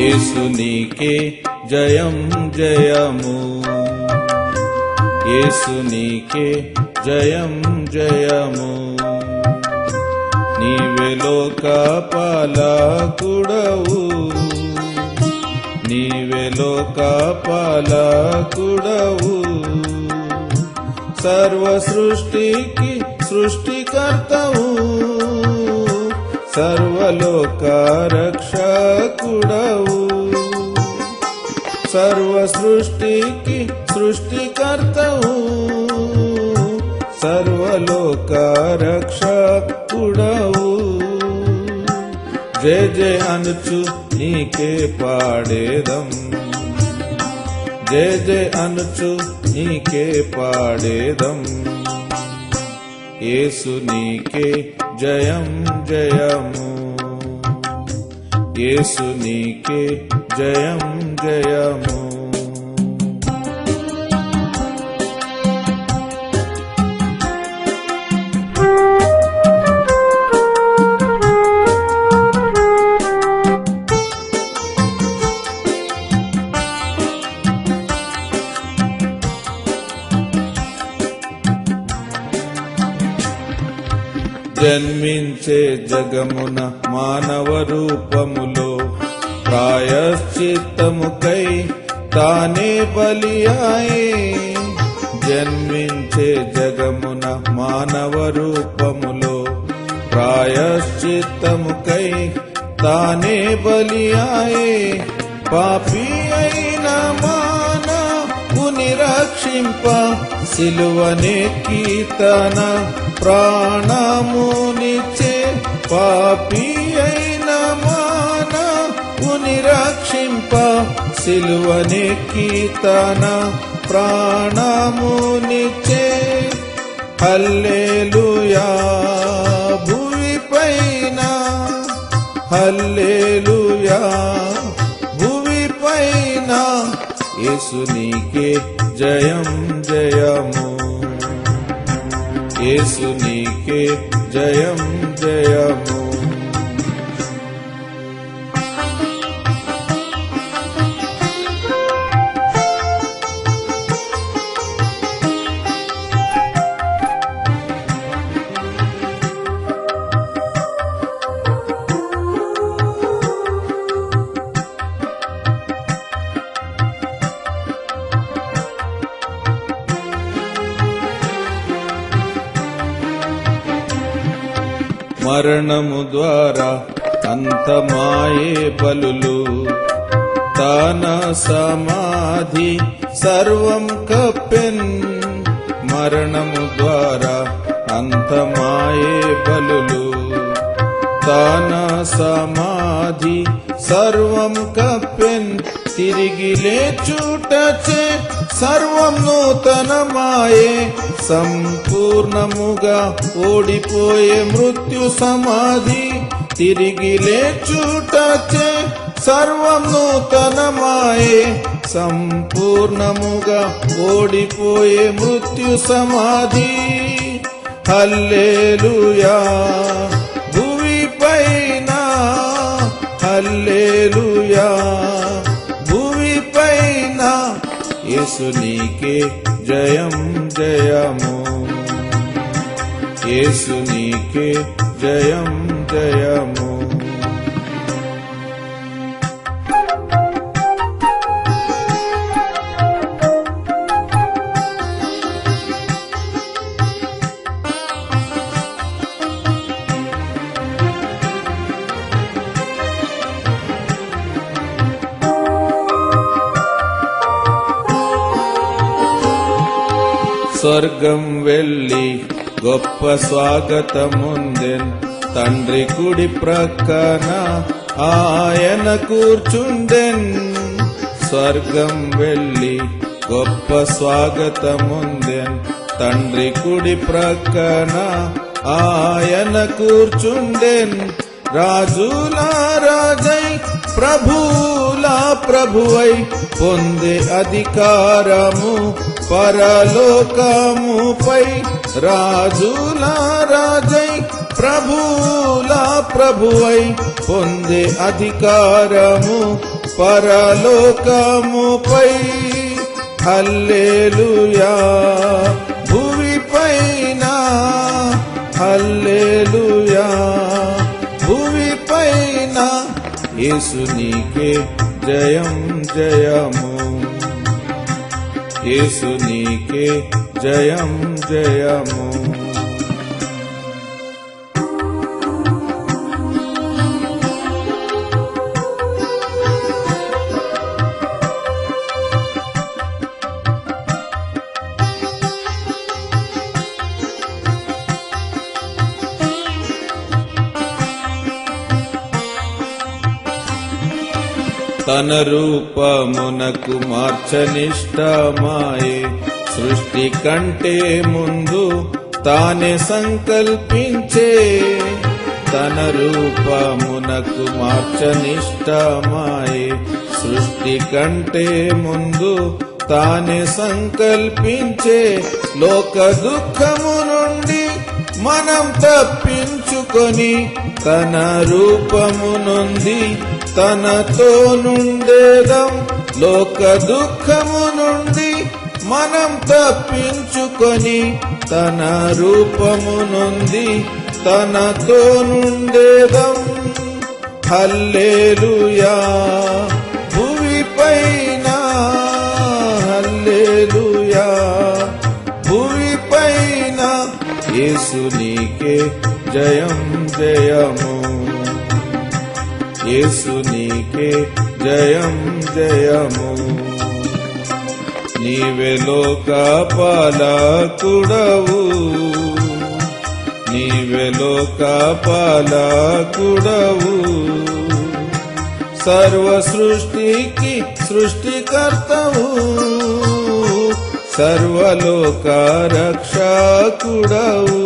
యేసు నీకే జయం జయము, యేసు నీకే జయం జయము. నీవే లోక పాలకుడవు, నీవే లోక పాలకుడవు. సర్వ సృష్టికి సృష్టికర్తవు, సర్వలోక రక్షకుడవు. సర్వ సృష్టికి సృష్టికర్తవు, సర్వలోక రక్షకుడవు. జయ జయ అనుచు నీకే పాడేదం, జయ జయ అనుచు నీకే పాడేదం. యేసు నీకే జయం జయము, యేసు నీకే జయం జయము. జన్మించే జగమున మానవ రూపములో ప్రాయశ్చిత్తముకై తానే బలియాయే. జన్మించే జగమున మానవ రూపములో ప్రాయశ్చిత్తముకై తానే బలియాయే. పాపి అయిన మానవుని రక్షింప సిలువనెక్కి తన ప్రాణమునిచ్చే. పాపి అయిన మానవుని రక్షింప సిలువనెక్కి తన ప్రాణమునిచ్చే. హల్లెలూయా భువిపైన, హల్లెలూయా భువిపైన. యేసు నీకే జయం జయము, యేసు నీకే జయం జయము. మరణము ద్వారా అంతమాయే బలులు, తాన సమాధి సర్వం కప్పెన్. మరణము ద్వారా అంతమాయే బలులు, తాన సమాధి సర్వం కప్పెన్. తిరిగి లేచుటచే సర్వం నూతనమాయే. సంపూర్ణముగా ఓడిపోయే మృత్యు సమాధి. తిరిగి లేచుటచే సర్వం నూతనమాయే. సంపూర్ణముగా ఓడిపోయే మృత్యు సమాధి. హల్లెలూయా భువిపైన, హల్లెలూయా భువిపైన. యేసు నీకే జయం జయము, యేసు నీకే జయం జయము. స్వర్గం వెళ్ళి గొప్ప స్వాగతముందెన్. తండ్రి కుడి ప్రక్కన ఆయన కూర్చుండెన్. స్వర్గం వెళ్ళి గొప్ప స్వాగతముందెన్. తండ్రి కుడి ప్రక్కన ఆయన కూర్చుండెన్. రాజులా రాజై ప్రభులా ప్రభువై పొందే అధికారము పరలోకముపై. రాజులా రాజై ప్రభులా ప్రభువై పొందే అధికారము పరలోకముపై హల్లెలూయా, భువిపైన హల్లెలూయా, భువిపైన యేసు నీకే జయం జయము, యేసు నీకే జయం జయము. తన రూపమునకు మార్చనిష్టమాయే, సృష్టి కంటే ముందు తానే సంకల్పించే. తన రూపమునకు మార్చనిష్టమాయే, సృష్టి కంటే ముందు తానే సంకల్పించే. లోక దుఃఖము నుండి మనం తప్పించుకొని తన రూపము నుండి తనతో నుండేదం. లోక దుఃఖము నుండి మనం తప్పించుకొని తన రూపము నుండి తనతో నుండేదం. హల్లెలూయా, భువిపైన హల్లెలూయా, భువిపైన యేసు నీకే జయం జయము, యేసు నీకే జయం జయము. నీవే లోక పాలకుడవు, నీవే లోక పాలకుడవు, సర్వ సృష్టికి సృష్టికర్తవు, సర్వలోక రక్షకుడవు,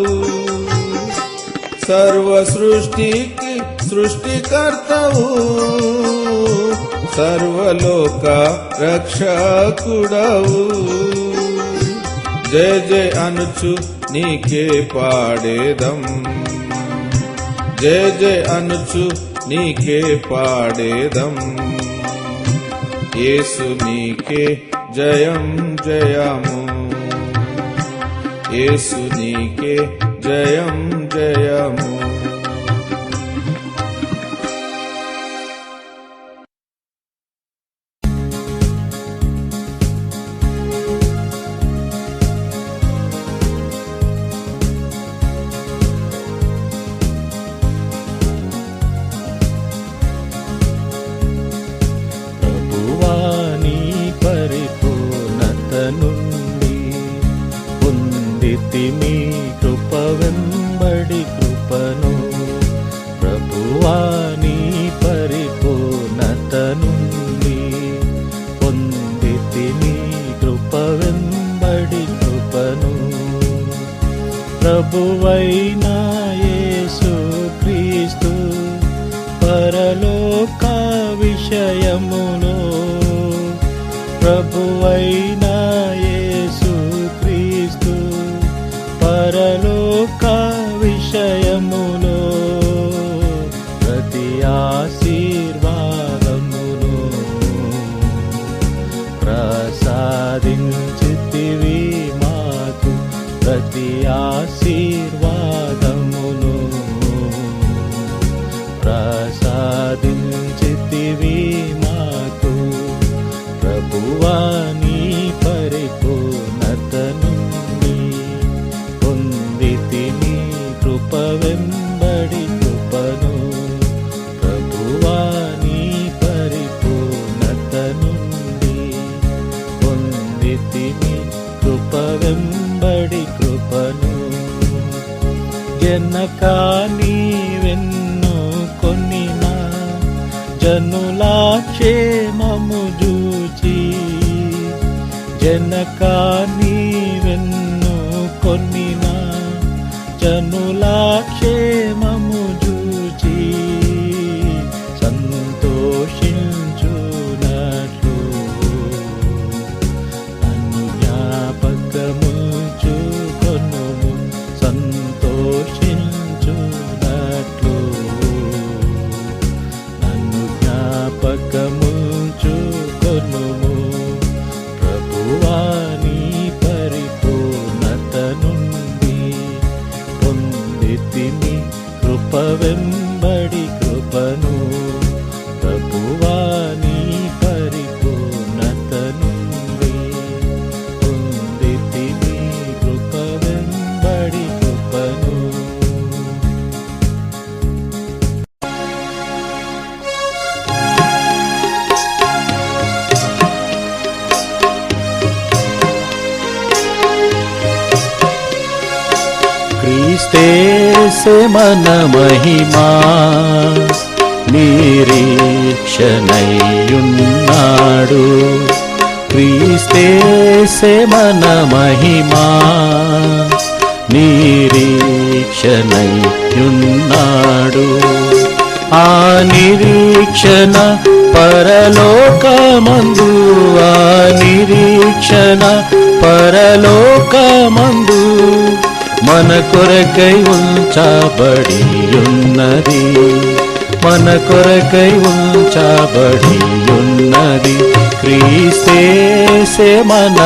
సర్వ సృష్టికి సృష్టికర్తవు, సర్వలోక రక్షకుడవు. జయ జయ అనుచు నీకే పాడేదం, జయ జయ అనుచు నీకే పాడేదం. యేసు నీకే జయం జయము, యేసు నీకే జయం జయము. నుండి పొందితిమి కృప వెంబడి కృపను, ప్రభువా నీ పరిపూర్ణత నుండి పొందితిమి కృప వెంబడి కృపను. ప్రభువైన యేసు క్రీస్తు పరలోక విషయములో, ప్రభువైన యేసు క్రీస్తు పరలోక విషయములో, ప్రతి ఆశీర్వాదమును ప్రసాదించితివి మాకు, ప్రతి ఆశీర్వాదమును ప్రసాదించితివి మాకు. ప్రభువా నీ పరిపూర్ణత నుండి పొందితిని కృప వెంబడి కృపను, ప్రభువా నీ పరిపూర్ణత నుండి పొందితిని కృప వెంబడి కృపను. జనక నీవెన్ను కొనినా జనుల క్షేమము జూచి, జనక నీవెన్ను కొనినా జనుల క్షేమము జూచి, సంతోషించునట్లు నన్ను జ్ఞాపకముంచుకొనుము, సంతోషించునట్లు నన్ను జ్ఞాపకము క్రీస్తేసే మన మహిమా నిరీక్షణయున్నాడు. క్రీస్తేసే మన మహిమా నిరీక్షణయున్నాడు. ఆ నిరీక్షణ పరలోకమందు, ఆ నిరీక్షణ పరలోకమందు మన కొరకై ఉంచబడి ఉన్నది, మన కొరకై ఉంచబడి ఉన్నది. క్రీస్తేసే మన